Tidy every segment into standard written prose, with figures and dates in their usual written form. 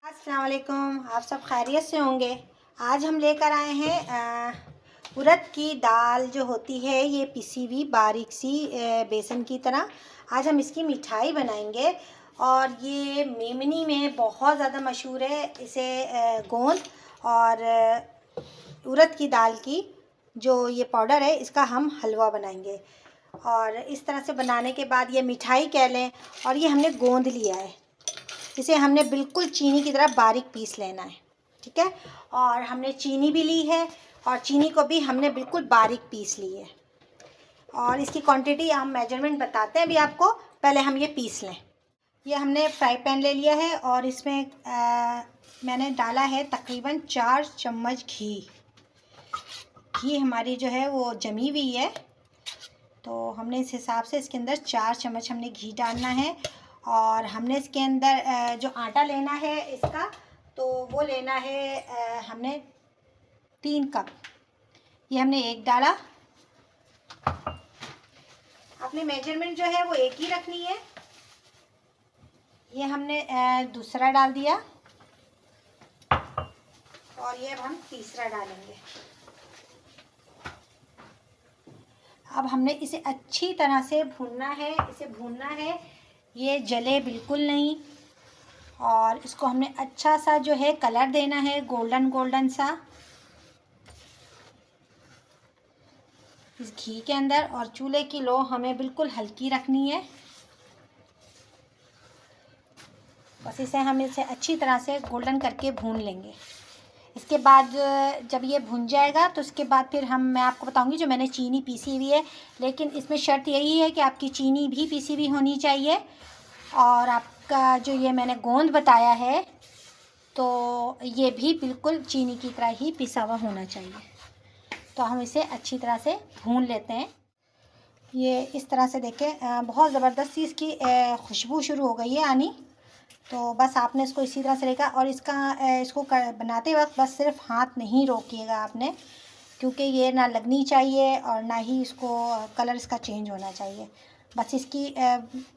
अस्सलाम वालेकुम। आप सब खैरियत से होंगे। आज हम लेकर आए हैं उड़द की दाल जो होती है, ये पिसी हुई बारीक सी बेसन की तरह। आज हम इसकी मिठाई बनाएंगे और ये मेमनी में बहुत ज़्यादा मशहूर है। इसे गोंद और उड़द की दाल की जो ये पाउडर है, इसका हम हलवा बनाएंगे। और इस तरह से बनाने के बाद ये मिठाई कह लें। और ये हमने गोंद लिया है, इसे हमने बिल्कुल चीनी की तरह बारीक पीस लेना है, ठीक है। और हमने चीनी भी ली है और चीनी को भी हमने बिल्कुल बारीक पीस ली है। और इसकी क्वांटिटी हम मेजरमेंट बताते हैं अभी आपको, पहले हम ये पीस लें। ये हमने फ्राई पैन ले लिया है और इसमें मैंने डाला है तकरीबन 4 चम्मच घी। घी हमारी जो है वो जमी हुई है, तो हमने इस हिसाब से इसके अंदर 4 चम्मच हमने घी डालना है। और हमने इसके अंदर जो आटा लेना है इसका, तो वो लेना है हमने 3 कप। ये हमने 1 डाला। अपनी मेजरमेंट जो है वो एक ही रखनी है। ये हमने दूसरा डाल दिया और ये अब हम तीसरा डालेंगे। अब हमने इसे अच्छी तरह से भूनना है, इसे भूनना है, ये जले बिल्कुल नहीं। और इसको हमने अच्छा सा जो है कलर देना है, गोल्डन गोल्डन सा इस घी के अंदर। और चूल्हे की लो हमें बिल्कुल हल्की रखनी है। बस हम इसे अच्छी तरह से गोल्डन करके भून लेंगे। इसके बाद जब ये भुन जाएगा तो उसके बाद फिर मैं आपको बताऊंगी जो मैंने चीनी पीसी हुई है। लेकिन इसमें शर्त यही है कि आपकी चीनी भी पीसी हुई होनी चाहिए और आपका जो ये मैंने गोंद बताया है, तो ये भी बिल्कुल चीनी की तरह ही पिसा हुआ होना चाहिए। तो हम इसे अच्छी तरह से भून लेते हैं। ये इस तरह से देखें, बहुत ज़बरदस्ती इसकी खुशबू शुरू हो गई है आनी। तो बस आपने इसको इसी तरह से लेकर और इसको बनाते वक्त बस सिर्फ हाथ नहीं रोकिएगा आपने, क्योंकि ये ना लगनी चाहिए और ना ही इसको कलर इसका चेंज होना चाहिए। बस इसकी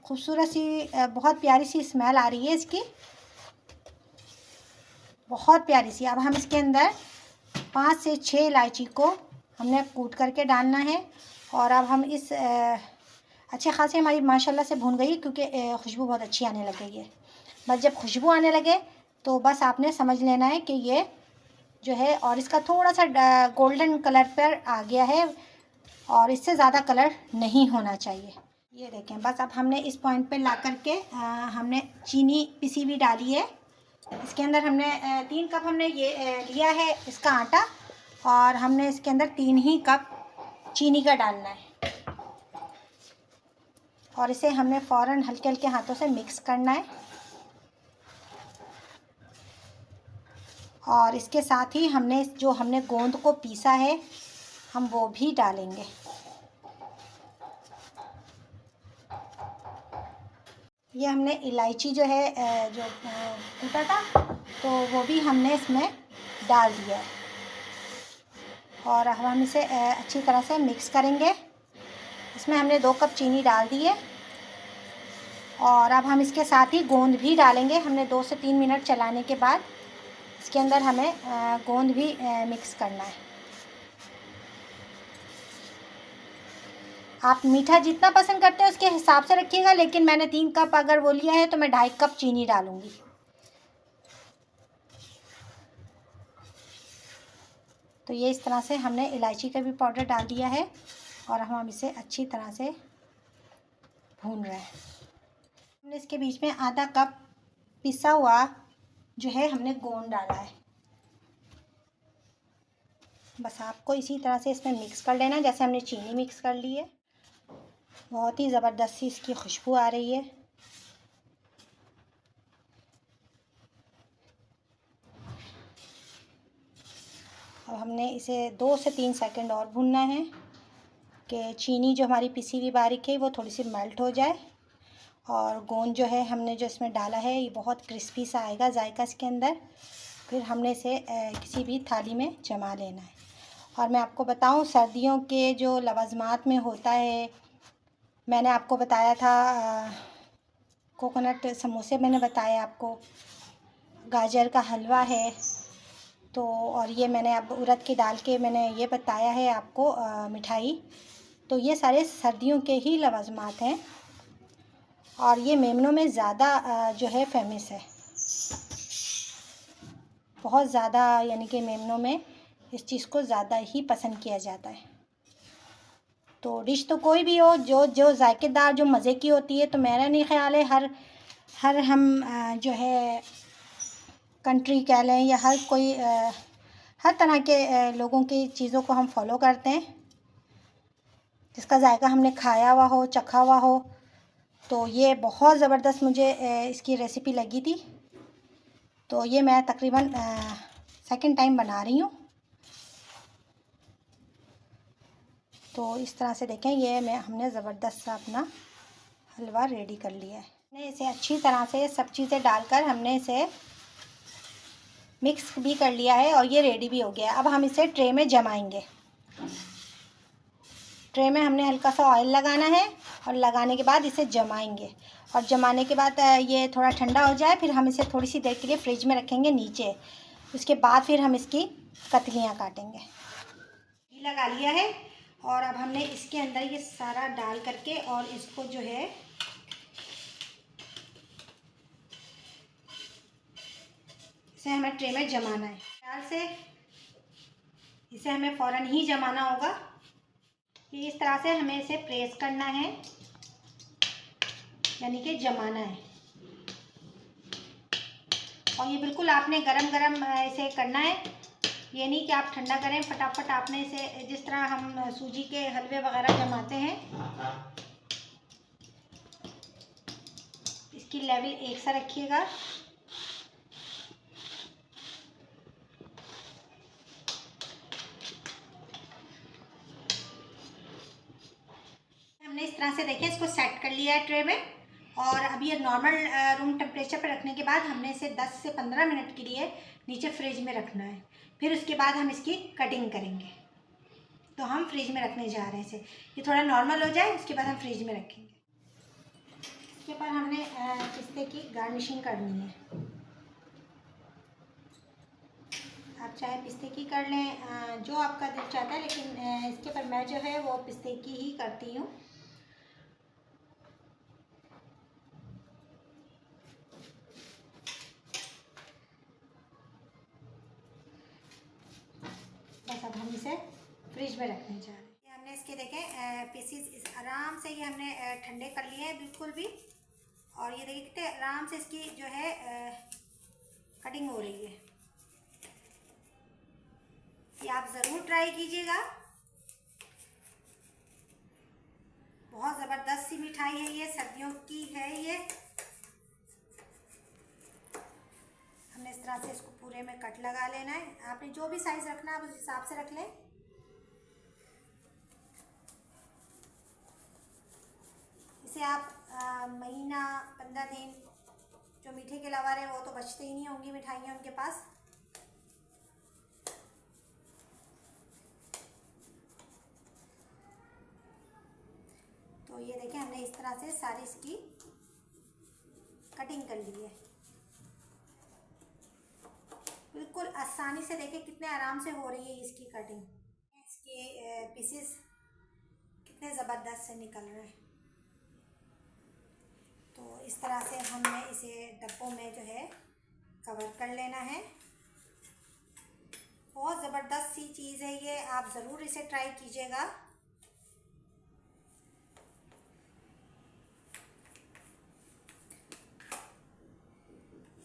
खूबसूरत सी बहुत प्यारी सी स्मेल आ रही है इसकी, बहुत प्यारी सी। अब हम इसके अंदर 5 से 6 इलायची को हमने कूट करके डालना है। और अब हम इस अच्छे खासे हमारी माशाल्लाह से भून गई, क्योंकि खुशबू बहुत अच्छी आने लग गई है। बस जब खुशबू आने लगे तो बस आपने समझ लेना है कि ये जो है, और इसका थोड़ा सा गोल्डन कलर पर आ गया है और इससे ज़्यादा कलर नहीं होना चाहिए। ये देखें, बस अब हमने इस पॉइंट पे ला करके हमने चीनी पिसी भी डाली है। इसके अंदर हमने 3 कप हमने ये लिया है इसका आटा, और हमने इसके अंदर 3 ही कप चीनी का डालना है। और इसे हमने फ़ौरन हल्के हल्के हाथों से मिक्स करना है। और इसके साथ ही हमने गोंद को पीसा है, हम वो भी डालेंगे। ये हमने इलायची जो है जो कूटा था, तो वो भी हमने इसमें डाल दिया है। और हम इसे अच्छी तरह से मिक्स करेंगे। इसमें हमने 2 कप चीनी डाल दी है और अब हम इसके साथ ही गोंद भी डालेंगे। हमने 2 से 3 मिनट चलाने के बाद इसके अंदर हमें गोंद भी मिक्स करना है। आप मीठा जितना पसंद करते हो उसके हिसाब से रखिएगा, लेकिन मैंने 3 कप अगर वो लिया है तो मैं 2.5 कप चीनी डालूँगी। तो ये इस तरह से हमने इलायची का भी पाउडर डाल दिया है और हम इसे अच्छी तरह से भून रहे हैं। हमने इसके बीच में आधा कप पिसा हुआ जो है हमने गोंद डाला है। बस आपको इसी तरह से इसमें मिक्स कर लेना जैसे हमने चीनी मिक्स कर ली है। बहुत ही ज़बरदस्त सी इसकी खुशबू आ रही है। अब हमने इसे 2 से 3 सेकंड और भूनना है कि चीनी जो हमारी पिसी हुई बारीक है वो थोड़ी सी मेल्ट हो जाए। और गोंद जो है हमने जो इसमें डाला है ये बहुत क्रिस्पी सा आएगा जायका इसके अंदर। फिर हमने इसे किसी भी थाली में जमा लेना है। और मैं आपको बताऊं, सर्दियों के जो लवाज़मात में होता है, मैंने आपको बताया था कोकोनट समोसे मैंने बताया आपको, गाजर का हलवा है। तो और ये मैंने अब उड़द की दाल के मैंने ये बताया है आपको मिठाई। तो ये सारे सर्दियों के ही लवाजमात हैं और ये मेमनों में ज़्यादा जो है फेमस है, बहुत ज़्यादा, यानी कि मेमनों में इस चीज़ को ज़्यादा ही पसंद किया जाता है। तो डिश तो कोई भी हो, जो जो जायकेदार, जो मज़े की होती है, तो मेरा नहीं ख्याल है हर हम जो है कंट्री कह लें या हर कोई हर तरह के लोगों की चीज़ों को हम फॉलो करते हैं, जिसका जायका हमने खाया हुआ हो, चखा हुआ हो। तो ये बहुत ज़बरदस्त मुझे इसकी रेसिपी लगी थी। तो ये मैं तकरीबन सेकंड टाइम बना रही हूँ। तो इस तरह से देखें, ये हमने ज़बरदस्त सा अपना हलवा रेडी कर लिया है। हमने इसे अच्छी तरह से सब चीज़ें डालकर हमने इसे मिक्स भी कर लिया है और ये रेडी भी हो गया है। अब हम इसे ट्रे में जमाएंगे। ट्रे में हमने हल्का सा ऑयल लगाना है और लगाने के बाद इसे जमाएंगे। और जमाने के बाद ये थोड़ा ठंडा हो जाए, फिर हम इसे थोड़ी सी देर के लिए फ्रिज में रखेंगे नीचे। उसके बाद फिर हम इसकी कतलियाँ काटेंगे। घी लगा लिया है और अब हमने इसके अंदर ये सारा डाल करके और इसको जो है इसे हमें ट्रे में जमाना है। ख्याल से इसे हमें फ़ौरन ही जमाना होगा। ये इस तरह से हमें इसे प्रेस करना है, यानी कि जमाना है। और ये बिल्कुल आपने गरम गरम इसे करना है, ये नहीं कि आप ठंडा करें। फटाफट आपने इसे, जिस तरह हम सूजी के हलवे वगैरह जमाते हैं, इसकी लेवल एक सा रखिएगा। हमने इस तरह से देखें इसको सेट कर लिया है ट्रे में। और अभी ये नॉर्मल रूम टेम्परेचर पर रखने के बाद हमने इसे 10 से 15 मिनट के लिए नीचे फ्रिज में रखना है। फिर उसके बाद हम इसकी कटिंग करेंगे। तो हम फ्रिज में रखने जा रहे हैं इसे, ये थोड़ा नॉर्मल हो जाए, उसके बाद हम फ्रिज में रखेंगे। इसके ऊपर हमने पिस्ते की गार्निशिंग करनी है। आप चाहे पिस्ते की कर लें, जो आपका दिल चाहता है, लेकिन इसके ऊपर मैं जो है वो पिस्ते की ही करती हूँ। बस अब हम इसे फ्रिज में रखने जा रहे हैं। ये हमने इसके देखें पीसीस आराम से ये हमने ठंडे कर लिए हैं बिल्कुल भी। और ये देखिए कितने आराम से इसकी जो है कटिंग हो रही है। ये आप ज़रूर ट्राई कीजिएगा, बहुत ज़बरदस्त सी मिठाई है ये, सर्दियों की है ये। हमने इस तरह से इसको पूरे में कट लगा लेना है। आपने जो भी साइज़ रखना है आप उस हिसाब से रख लें। इसे आप महीना 15 दिन, जो मीठे के लवर है वो तो बचते ही नहीं होंगी मिठाइयाँ उनके पास। तो ये देखें हमने इस तरह से सारी इसकी कटिंग कर ली है बिल्कुल आसानी से। देखें कितने आराम से हो रही है इसकी कटिंग। इसके पीसेस कितने ज़बरदस्त से निकल रहे हैं। तो इस तरह से हमने इसे डब्बों में जो है कवर कर लेना है। बहुत ज़बरदस्त सी चीज़ है ये, आप ज़रूर इसे ट्राई कीजिएगा।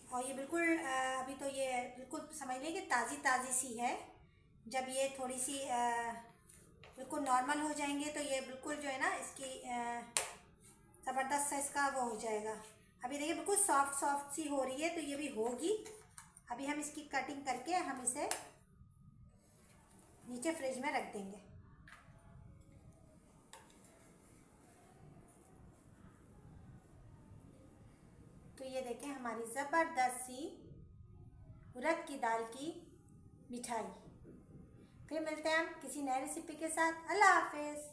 और ये बिल्कुल अभी तो ये बिल्कुल समझ लें कि ताज़ी ताज़ी सी है। जब ये थोड़ी सी बिल्कुल नॉर्मल हो जाएंगे तो ये बिल्कुल जो है ना इसकी ज़बरदस्त सा इसका वो हो जाएगा। अभी देखिए बिल्कुल सॉफ्ट सॉफ्ट सी हो रही है, तो ये भी होगी। अभी हम इसकी कटिंग करके हम इसे नीचे फ्रिज में रख देंगे। तो ये देखें हमारी ज़बरदस्त सी उड़द की दाल की मिठाई। फिर मिलते हैं हम किसी नए रेसिपी के साथ। अल्लाह हाफिज़।